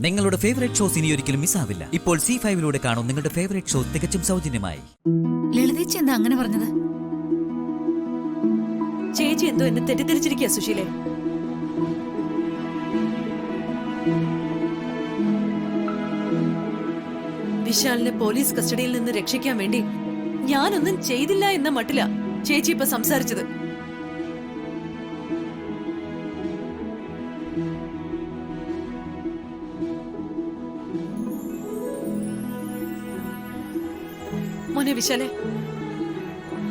നിങ്ങളുടെ favourite shows ഇനി ഒരിക്കലും മിസ്സാവില്ല. ഇപ്പോൾ C5 കാണും നിങ്ങളുടെ ഫേവറേറ്റ് ഷോ തികച്ചും സൗജന്യമായി. ലളിതേച്ചി എന്താ അങ്ങനെ പറഞ്ഞത്? ചേച്ചി എന്തോ എന്നെ തെറ്റിദ്ധരിച്ചിരിക്കുക സുശീലേ. വിശാലിനെ പോലീസ് കസ്റ്റഡിയിൽ നിന്ന് രക്ഷിക്കാൻ വേണ്ടി ഞാനൊന്നും ചെയ്തില്ല എന്ന മട്ടില ചേച്ചി ഇപ്പൊ സംസാരിച്ചത്. മോനെ വിശാലെ,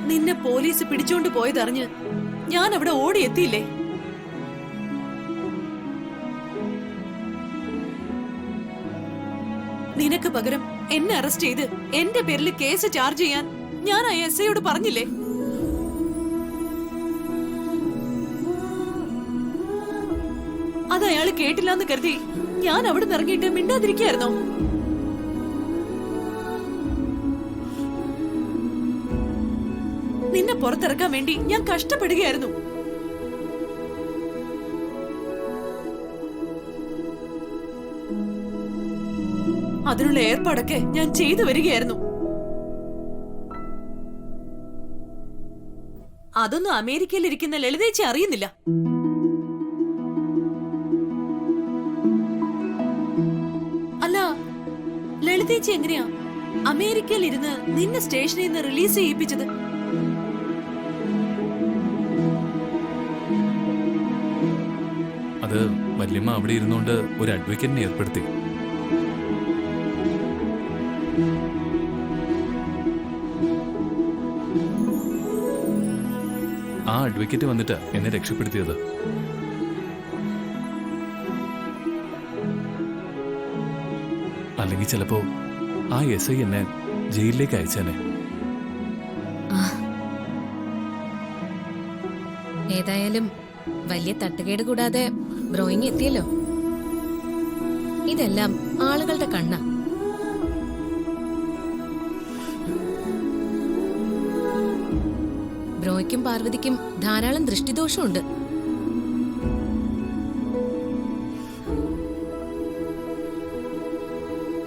നിന്നെ പോലീസ് പിടിച്ചോണ്ട് പോയതറിഞ്ഞ് ഞാൻ അവിടെ ഓടിയെത്തിയില്ലേ? നിനക്ക് പകരം എന്നെ അറസ്റ്റ് ചെയ്ത് എന്റെ പേരിൽ കേസ് ചാർജ് ചെയ്യാൻ ഞാൻ ആ SIയോട് പറഞ്ഞില്ലേ? അത് അയാള് കേട്ടില്ലാന്ന് കരുതി ഞാൻ അവിടെ ഇറങ്ങിയിട്ട് മിണ്ടാതിരിക്കായിരുന്നോ? നിന്നെ പുറത്തിറക്കാൻ വേണ്ടി ഞാൻ കഷ്ടപ്പെടുകയായിരുന്നു. അതിനുള്ള ഏർപ്പാടൊക്കെ ഞാൻ ചെയ്തു വരികയായിരുന്നു. അതൊന്നും അമേരിക്കയിൽ ഇരിക്കുന്ന ലളിതേച്ചി അറിയുന്നില്ല. അല്ല, ലളിതേച്ചി എങ്ങനെയാ അമേരിക്കയിൽ ഇരുന്ന് നിന്നെ സ്റ്റേഷനിൽ നിന്ന് റിലീസ് ചെയ്യിപ്പിച്ചത്? അത് വല്യമ്മ അവിടെ ഇരുന്നുകൊണ്ട് ഒരു അഡ്വക്കേറ്റിനെ ഏർപ്പെടുത്തി. ആ അഡ്വക്കേറ്റ് വന്നിട്ട് എന്നെ രക്ഷപ്പെടുത്തിയത്. അല്ലെങ്കിൽ ചിലപ്പോ ആ SI എന്നെ ജയിലിലേക്ക് അയച്ചേനെ. ഏതായാലും വലിയ തട്ടുകേട് കൂടാതെ ബ്രോയിങ് എത്തിയല്ലോ. ഇതെല്ലാം ആളുകളുടെ കണ്ണാ. ബ്രോയ്ക്കും പാർവതിക്കും ധാരാളം ദൃഷ്ടിദോഷമുണ്ട്.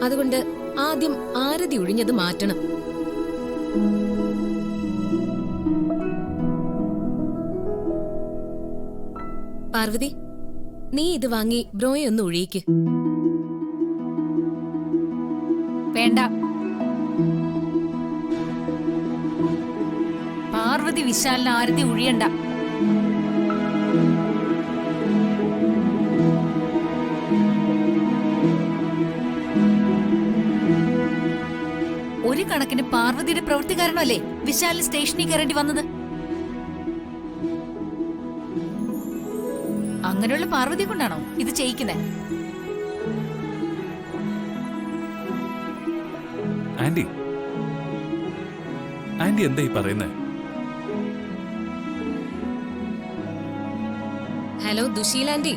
അതുകൊണ്ട് ആദ്യം ആരതി ഒഴിഞ്ഞത് മാറ്റണം. പാർവതി, നീ ഇത് വാങ്ങി ബ്രോയെ ഒന്ന് ഒഴിയിക്ക്. വേണ്ട, പാർവതി വിശാലിന് ആരതി ഒഴിയണ്ട. ഒരു കണക്കിന് പാർവതിയുടെ പ്രവൃത്തി കാരണമല്ലേ വിശാലിന് സ്റ്റേഷനിൽ കയറേണ്ടി വന്നത്. അങ്ങനെയുള്ള പാർവതി കൊണ്ടാണോ ഇത് ചെയ്യിക്കുന്നത്? ആന്റി എന്താ ഈ പറയുന്നേ? ഹലോ ദുശീല ആന്റി,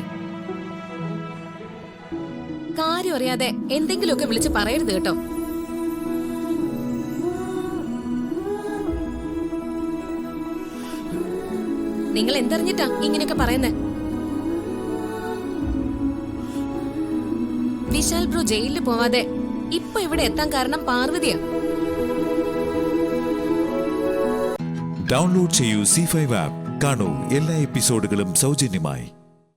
കാര്യം അറിയാതെ എന്തെങ്കിലുമൊക്കെ വിളിച്ച് പറയരുത് കേട്ടോ. നിങ്ങൾ എന്തറിഞ്ഞിട്ടാ ഇങ്ങനെയൊക്കെ പറയുന്നേ? വിശാൽ ബ്രോ ജയിലിൽ പോവാതെ ഇപ്പൊ ഇവിടെ എത്താൻ കാരണം പാർവതിയാ. ഡൗൺലോഡ് ചെയ്യൂ C5 ആപ്പ്. കാണൂ എല്ലാ എപ്പിസോഡുകളും സൗജന്യമായി.